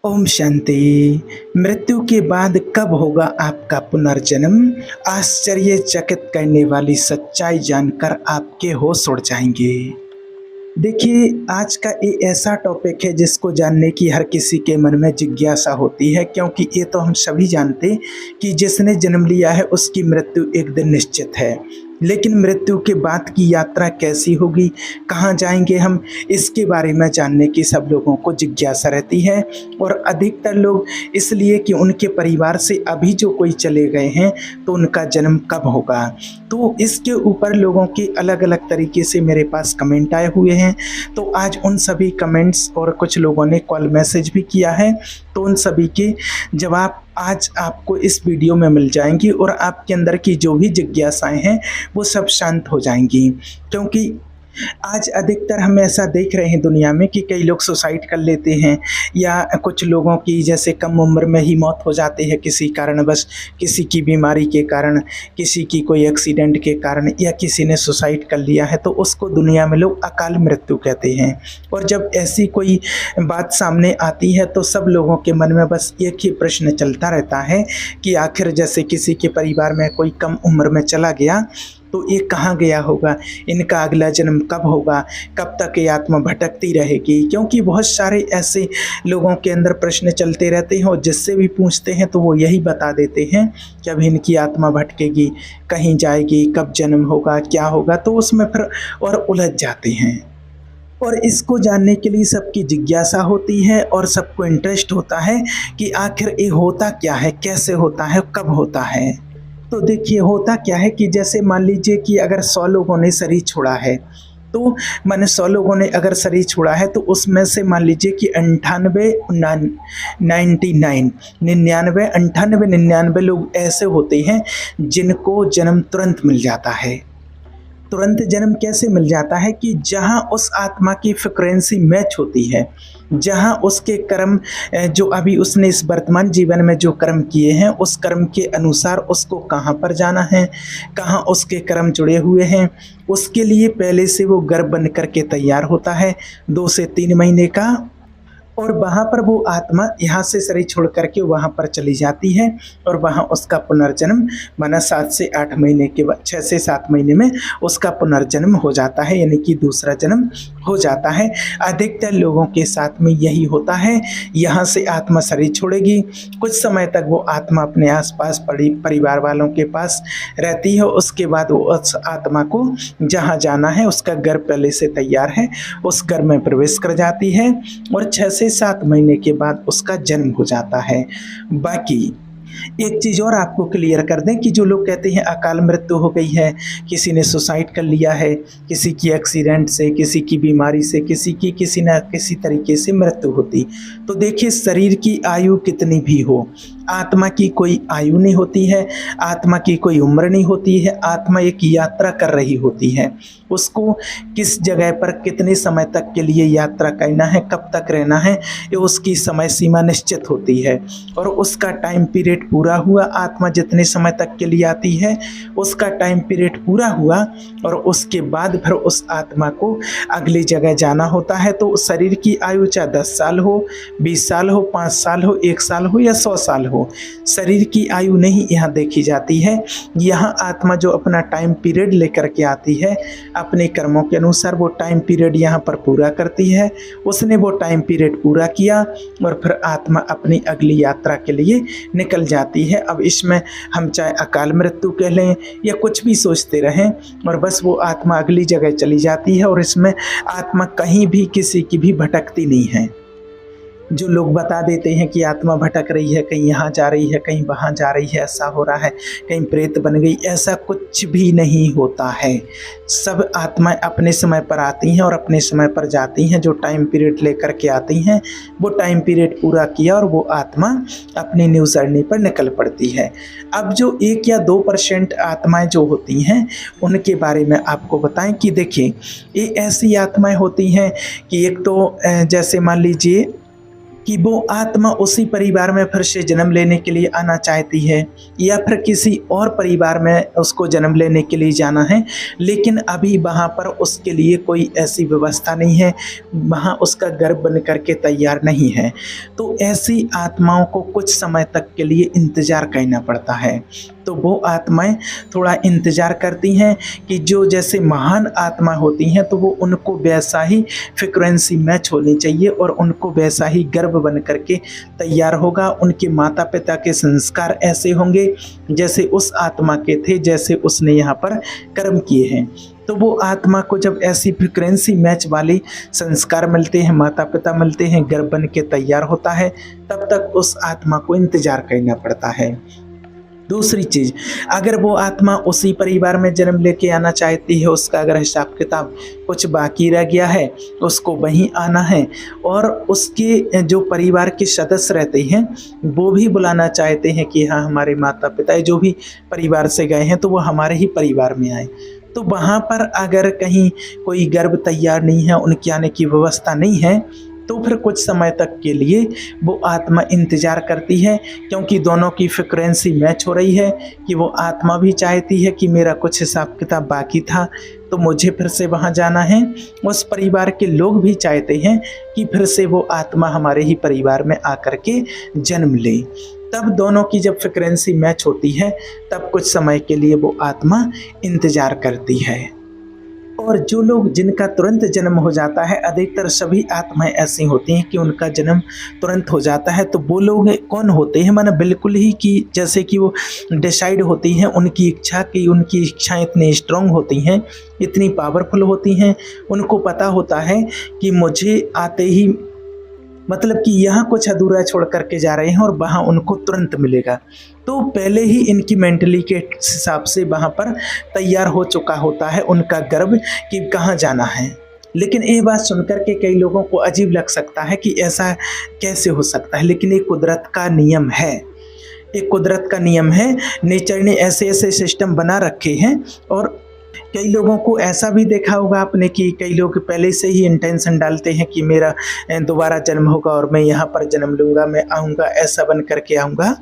ओम शांति। मृत्यु के बाद कब होगा आपका पुनर्जन्म? आश्चर्यचकित करने वाली सच्चाई जानकर आपके होश उड़ जाएंगे। देखिए, आज का ये ऐसा टॉपिक है जिसको जानने की हर किसी के मन में जिज्ञासा होती है, क्योंकि ये तो हम सभी जानते कि जिसने जन्म लिया है उसकी मृत्यु एक दिन निश्चित है। लेकिन मृत्यु के बाद की यात्रा कैसी होगी, कहाँ जाएंगे हम, इसके बारे में जानने की सब लोगों को जिज्ञासा रहती है। और अधिकतर लोग इसलिए कि उनके परिवार से अभी जो कोई चले गए हैं तो उनका जन्म कब होगा, तो इसके ऊपर लोगों के अलग अलग तरीके से मेरे पास कमेंट आए हुए हैं। तो आज उन सभी कमेंट्स और कुछ लोगों ने कॉल मैसेज भी किया है, तो उन सभी के जवाब आज आपको इस वीडियो में मिल जाएंगी और आपके अंदर की जो भी जिज्ञासाएं हैं वो सब शांत हो जाएंगी। क्योंकि आज अधिकतर हम ऐसा देख रहे हैं दुनिया में कि कई लोग सुसाइड कर लेते हैं, या कुछ लोगों की जैसे कम उम्र में ही मौत हो जाती है किसी कारणवश, किसी की बीमारी के कारण, किसी की कोई एक्सीडेंट के कारण, या किसी ने सुसाइड कर लिया है तो उसको दुनिया में लोग अकाल मृत्यु कहते हैं। और जब ऐसी कोई बात सामने आती है तो सब लोगों के मन में बस एक ही प्रश्न चलता रहता है कि आखिर जैसे किसी के परिवार में कोई कम उम्र में चला गया तो ये कहाँ गया होगा, इनका अगला जन्म कब होगा, कब तक ये आत्मा भटकती रहेगी। क्योंकि बहुत सारे ऐसे लोगों के अंदर प्रश्न चलते रहते हैं और जिससे भी पूछते हैं तो वो यही बता देते हैं कि अब इनकी आत्मा भटकेगी, कहीं जाएगी, कब जन्म होगा, क्या होगा, तो उसमें फिर और उलझ जाते हैं। और इसको जानने के लिए सबकी जिज्ञासा होती है और सबको इंटरेस्ट होता है कि आखिर ये होता क्या है, कैसे होता है, कब होता है। तो देखिए, होता क्या है कि जैसे मान लीजिए कि अगर 100 लोगों ने शरीर छोड़ा है, तो मैंने 100 लोगों ने अगर शरीर छोड़ा है तो उसमें से मान लीजिए कि 99 लोग ऐसे होते हैं जिनको जन्म तुरंत मिल जाता है। तुरंत जन्म कैसे मिल जाता है कि जहाँ उस आत्मा की फ्रिक्वेंसी मैच होती है, जहाँ उसके कर्म जो अभी उसने इस वर्तमान जीवन में जो कर्म किए हैं उस कर्म के अनुसार उसको कहाँ पर जाना है, कहाँ उसके कर्म जुड़े हुए हैं, उसके लिए पहले से वो गर्भ बन करके तैयार होता है 2 से 3 महीने का। और वहाँ पर वो आत्मा यहाँ से शरीर छोड़ करके वहाँ पर चली जाती है और वहाँ उसका पुनर्जन्म माना 7 से 8 महीने के बाद, 6 से 7 महीने में उसका पुनर्जन्म हो जाता है, यानी कि दूसरा जन्म हो जाता है। अधिकतर लोगों के साथ में यही होता है। यहाँ से आत्मा शरीर छोड़ेगी, कुछ समय तक वो आत्मा अपने आसपास परिवार वालों के पास रहती है। उसके बाद वो उस आत्मा को जहाँ जाना है उसका घर पहले से तैयार है, उस घर में प्रवेश कर जाती है और 6 से 7 महीने के बाद उसका जन्म हो जाता है। बाकी एक चीज़ और आपको क्लियर कर दें कि जो लोग कहते हैं अकाल मृत्यु हो गई है, किसी ने सुसाइड कर लिया है, किसी की एक्सीडेंट से, किसी की बीमारी से, किसी की किसी न किसी तरीके से मृत्यु होती, तो देखिए शरीर की आयु कितनी भी हो, आत्मा की कोई आयु नहीं होती है, आत्मा की कोई उम्र नहीं होती है। आत्मा एक यात्रा कर रही होती है, उसको किस जगह पर कितने समय तक के लिए यात्रा करना है, कब तक रहना है, ये उसकी समय सीमा निश्चित होती है। और उसका टाइम पीरियड पूरा हुआ, आत्मा जितने समय तक के लिए आती है उसका टाइम पीरियड पूरा हुआ और उसके बाद फिर उस आत्मा को अगली जगह जाना होता है। तो शरीर की आयु चाहे 10 साल हो, 20 साल हो, 5 साल हो, 1 साल हो या 100 साल हो, शरीर की आयु नहीं यहाँ देखी जाती है। यहाँ आत्मा जो अपना टाइम पीरियड लेकर के आती है, अपने कर्मों के अनुसार वो टाइम पीरियड यहाँ पर पूरा करती है। उसने वो टाइम पीरियड पूरा किया और फिर आत्मा अपनी अगली यात्रा के लिए निकल जाती है। अब इसमें हम चाहे अकाल मृत्यु कह लें या कुछ भी सोचते रहें, और बस वो आत्मा अगली जगह चली जाती है और इसमें आत्मा कहीं भी किसी की भी भटकती नहीं है। जो लोग बता देते हैं कि आत्मा भटक रही है, कहीं यहाँ जा रही है, कहीं वहाँ जा रही है, ऐसा हो रहा है, कहीं प्रेत बन गई, ऐसा कुछ भी नहीं होता है। सब आत्माएं अपने समय पर आती हैं और अपने समय पर जाती हैं। जो टाइम पीरियड लेकर के आती हैं वो टाइम पीरियड पूरा किया और वो आत्मा अपनी न्यू जर्नी पर निकल पड़ती है। अब जो 1 या 2% आत्माएं जो होती हैं उनके बारे में आपको बताएं कि देखिए, ये ऐसी आत्माएं होती हैं कि एक तो जैसे मान लीजिए कि वो आत्मा उसी परिवार में फिर से जन्म लेने के लिए आना चाहती है या फिर किसी और परिवार में उसको जन्म लेने के लिए जाना है, लेकिन अभी वहाँ पर उसके लिए कोई ऐसी व्यवस्था नहीं है, वहाँ उसका गर्भ बन करके तैयार नहीं है। तो ऐसी आत्माओं को कुछ समय तक के लिए इंतज़ार करना पड़ता है। तो वो आत्माएं थोड़ा इंतज़ार करती हैं कि जो जैसे महान आत्मा होती हैं तो वो उनको वैसा ही फ्रिक्वेंसी मैच होनी चाहिए और उनको वैसा ही गर्भ बन करके तैयार होगा। उनके माता पिता के संस्कार ऐसे होंगे जैसे उस आत्मा के थे, जैसे उसने यहाँ पर कर्म किए हैं। तो वो आत्मा को जब ऐसी फ्रिक्वेंसी मैच वाली संस्कार मिलते हैं, माता पिता मिलते हैं, गर्भ बन के तैयार होता है, तब तक उस आत्मा को इंतज़ार करना पड़ता है। दूसरी चीज़, अगर वो आत्मा उसी परिवार में जन्म लेके आना चाहती है, उसका अगर हिसाब किताब कुछ बाकी रह गया है, उसको वहीं आना है और उसके जो परिवार के सदस्य रहते हैं वो भी बुलाना चाहते हैं कि हाँ हमारे माता पिता जो भी परिवार से गए हैं तो वो हमारे ही परिवार में आए, तो वहाँ पर अगर कहीं कोई गर्भ तैयार नहीं है, उनके आने की व्यवस्था नहीं है, तो फिर कुछ समय तक के लिए वो आत्मा इंतज़ार करती है, क्योंकि दोनों की फ्रिक्वेंसी मैच हो रही है कि वो आत्मा भी चाहती है कि मेरा कुछ हिसाब किताब बाकी था तो मुझे फिर से वहाँ जाना है, उस परिवार के लोग भी चाहते हैं कि फिर से वो आत्मा हमारे ही परिवार में आकर के जन्म ले। तब दोनों की जब फ्रिक्वेंसी मैच होती है तब कुछ समय के लिए वो आत्मा इंतज़ार करती है। और जो लोग जिनका तुरंत जन्म हो जाता है, अधिकतर सभी आत्माएं ऐसी होती हैं कि उनका जन्म तुरंत हो जाता है, तो वो लोग कौन होते हैं, माना बिल्कुल ही कि जैसे कि वो डिसाइड होती हैं, उनकी इच्छा की उनकी इच्छाएं इतनी स्ट्रांग होती हैं, इतनी पावरफुल होती हैं, उनको पता होता है कि मुझे आते ही मतलब कि यहाँ कुछ अधूरा छोड़ करके जा रहे हैं और वहाँ उनको तुरंत मिलेगा, तो पहले ही इनकी मेंटली के हिसाब से वहाँ पर तैयार हो चुका होता है उनका गर्भ कि कहाँ जाना है। लेकिन ये बात सुनकर के कई लोगों को अजीब लग सकता है कि ऐसा कैसे हो सकता है, लेकिन ये कुदरत का नियम है, एक कुदरत का नियम है। नेचर ने ऐसे ऐसे सिस्टम बना रखे हैं और कई लोगों को ऐसा भी देखा होगा आपने कि कई लोग पहले से ही इंटेंशन डालते हैं कि मेरा दोबारा जन्म होगा और मैं यहाँ पर जन्म लूँगा, मैं आऊँगा, ऐसा बन करके आऊँगा।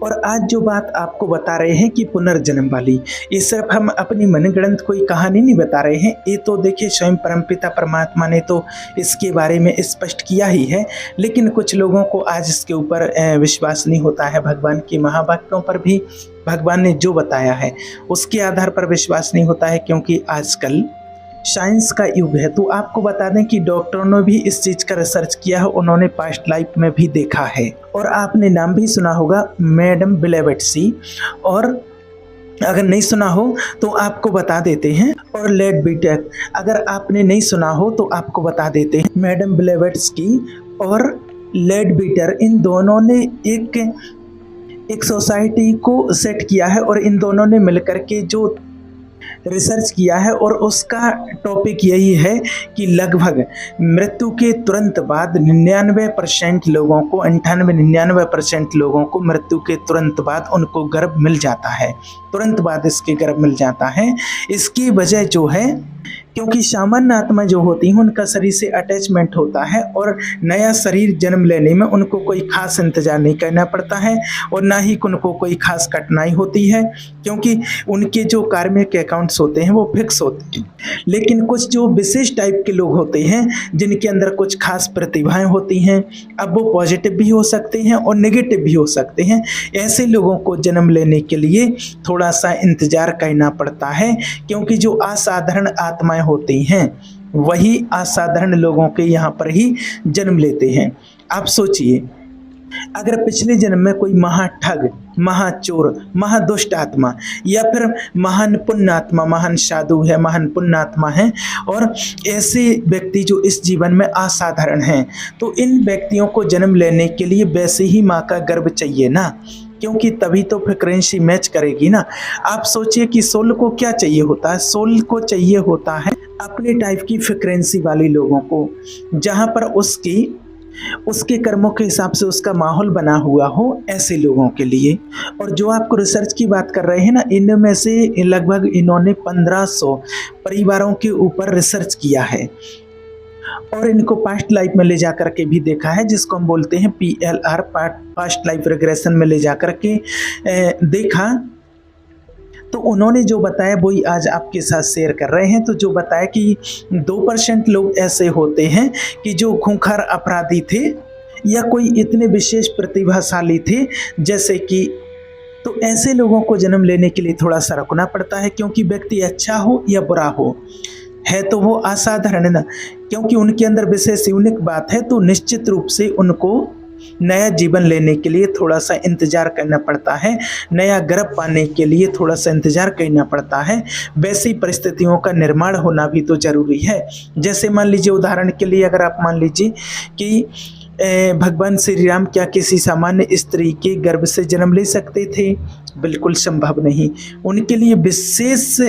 और आज जो बात आपको बता रहे हैं कि पुनर्जन्म वाली, ये सिर्फ हम अपनी मनगढ़ंत कोई कहानी नहीं बता रहे हैं, ये तो देखिए स्वयं परमपिता परमात्मा ने तो इसके बारे में स्पष्ट किया ही है। लेकिन कुछ लोगों को आज इसके ऊपर विश्वास नहीं होता है, भगवान की महावाक्यों पर भी भगवान ने जो बताया है उसके आधार पर विश्वास नहीं होता है, क्योंकि आजकल साइंस का युग है। तो आपको बता दें कि डॉक्टरों ने भी इस चीज़ का रिसर्च किया है, उन्होंने पास्ट लाइफ में भी देखा है। और आपने नाम भी सुना होगा मैडम ब्लेवेट्सी, और अगर नहीं सुना हो तो आपको बता देते हैं। और लेडबीटर, अगर आपने नहीं सुना हो तो आपको बता देते हैं। मैडम ब्लेवेट्स्की और लेडबीटर, इन दोनों ने एक सोसाइटी को सेट किया है और इन दोनों ने मिलकर के जो रिसर्च किया है और उसका टॉपिक यही है कि लगभग मृत्यु के तुरंत बाद 99% लोगों को 98-99% लोगों को मृत्यु के तुरंत बाद उनको गर्भ मिल जाता है, तुरंत बाद इसके गर्भ मिल जाता है। इसकी वजह जो है क्योंकि सामान्य आत्मा जो होती हैं उनका शरीर से अटैचमेंट होता है और नया शरीर जन्म लेने में उनको कोई खास इंतजार नहीं करना पड़ता है और ना ही उनको कोई खास कठिनाई होती है, क्योंकि उनके जो कार्मिक अकाउंट्स होते हैं वो फिक्स होते हैं। लेकिन कुछ जो विशेष टाइप के लोग होते हैं जिनके अंदर कुछ खास प्रतिभाएं होती हैं, अब वो पॉजिटिव भी हो सकते हैं और नेगेटिव भी हो सकते हैं, ऐसे लोगों को जन्म लेने के लिए थोड़ा सा इंतजार करना पड़ता है, क्योंकि जो असाधारण आत्माएं होती हैं वही असाधारण लोगों के यहाँ पर ही जन्म लेते हैं। आप सोचिए, अगर पिछले जन्म में कोई महाठग, महाचोर, महादुष्ट आत्मा या फिर महान पुण्यात्मा, महान साधु है, महान पुण्यात्मा है और ऐसे व्यक्ति जो इस जीवन में असाधारण हैं, तो इन व्यक्तियों को जन्म लेने के लिए वैसे ही माँ का गर्भ चाहिए ना, क्योंकि तभी तो फ्रिक्वेंसी मैच करेगी ना। आप सोचिए कि सोल को क्या चाहिए होता है, सोल को चाहिए होता है अपने टाइप की फ्रिक्वेंसी वाले लोगों को, जहाँ पर उसके कर्मों के हिसाब से उसका माहौल बना हुआ हो, ऐसे लोगों के लिए। और जो आपको रिसर्च की बात कर रहे हैं ना, इनमें से लगभग इन्होंने 1500 परिवारों के ऊपर रिसर्च किया है और इनको पास्ट लाइफ में ले जा कर के भी देखा है, जिसको हम बोलते हैं PLR, पास्ट लाइफ रिग्रेशन में ले जा कर के देखा। तो उन्होंने जो बताया वही आज आपके साथ शेयर कर रहे हैं। तो जो बताया कि 2% लोग ऐसे होते हैं कि जो खूंखार अपराधी थे या कोई इतने विशेष प्रतिभाशाली थे जैसे कि, तो ऐसे लोगों को जन्म लेने के लिए थोड़ा सा रुकना पड़ता है, क्योंकि व्यक्ति अच्छा हो या बुरा हो, है तो वो असाधारण ना, क्योंकि उनके अंदर विशेष यूनिक बात है, तो निश्चित रूप से उनको नया जीवन लेने के लिए थोड़ा सा इंतजार करना पड़ता है, नया गर्भ पाने के लिए थोड़ा सा इंतजार करना पड़ता है। वैसी परिस्थितियों का निर्माण होना भी तो जरूरी है। जैसे मान लीजिए, उदाहरण के लिए अगर आप मान लीजिए कि भगवान श्री राम क्या किसी सामान्य स्त्री के गर्भ से जन्म ले सकते थे? बिल्कुल संभव नहीं। उनके लिए विशेष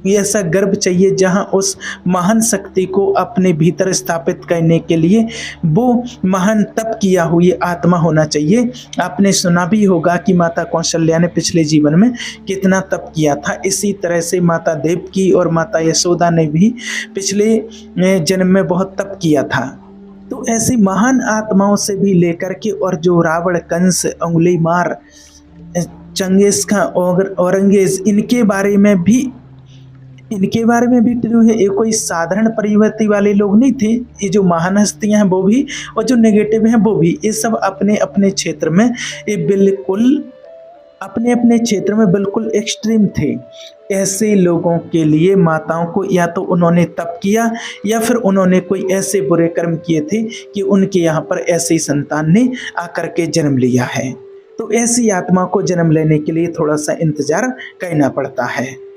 ऐसा गर्भ चाहिए जहां उस महान शक्ति को अपने भीतर स्थापित करने के लिए वो महान तप किया हुई आत्मा होना चाहिए। आपने सुना भी होगा कि माता कौशल्या ने पिछले जीवन में कितना तप किया था। इसी तरह से माता देवकी और माता यशोदा ने भी पिछले जन्म में बहुत तप किया था। तो ऐसी महान आत्माओं से भी लेकर के, और जो रावण, कंस, उंगली मार, चंगेज खां, औरंगजेब, इनके बारे में भी ट्रू है। ये कोई साधारण प्रवृत्ति वाले लोग नहीं थे। ये जो महान हस्तियां हैं वो भी, और जो नेगेटिव हैं वो भी, ये सब अपने अपने क्षेत्र में ये बिल्कुल अपने अपने क्षेत्र में बिल्कुल एक्सट्रीम थे। ऐसे लोगों के लिए माताओं को या तो उन्होंने तप किया या फिर उन्होंने कोई ऐसे बुरे कर्म किए थे कि उनके यहाँ पर ऐसी संतान ने आकर के जन्म लिया है। तो ऐसी आत्मा को जन्म लेने के लिए थोड़ा सा इंतजार करना पड़ता है।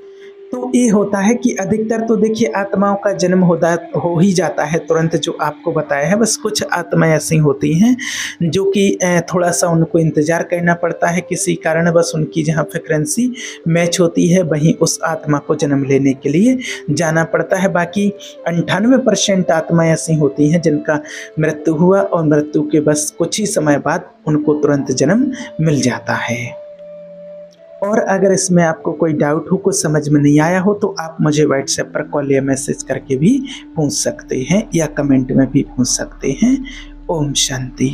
तो ये होता है कि अधिकतर तो देखिए आत्माओं का जन्म हो ही जाता है तुरंत, जो आपको बताया है। बस कुछ आत्माएं ऐसी होती हैं जो कि थोड़ा सा उनको इंतजार करना पड़ता है किसी कारण, बस उनकी जहाँ फ्रिक्वेंसी मैच होती है वहीं उस आत्मा को जन्म लेने के लिए जाना पड़ता है। बाकी 98% आत्माएं ऐसी होती हैं जिनका मृत्यु हुआ और मृत्यु के बस कुछ ही समय बाद उनको तुरंत जन्म मिल जाता है। और अगर इसमें आपको कोई डाउट हो, कुछ समझ में नहीं आया हो, तो आप मुझे व्हाट्सएप पर कॉल या मैसेज करके भी पूछ सकते हैं या कमेंट में भी पूछ सकते हैं। ओम शांति।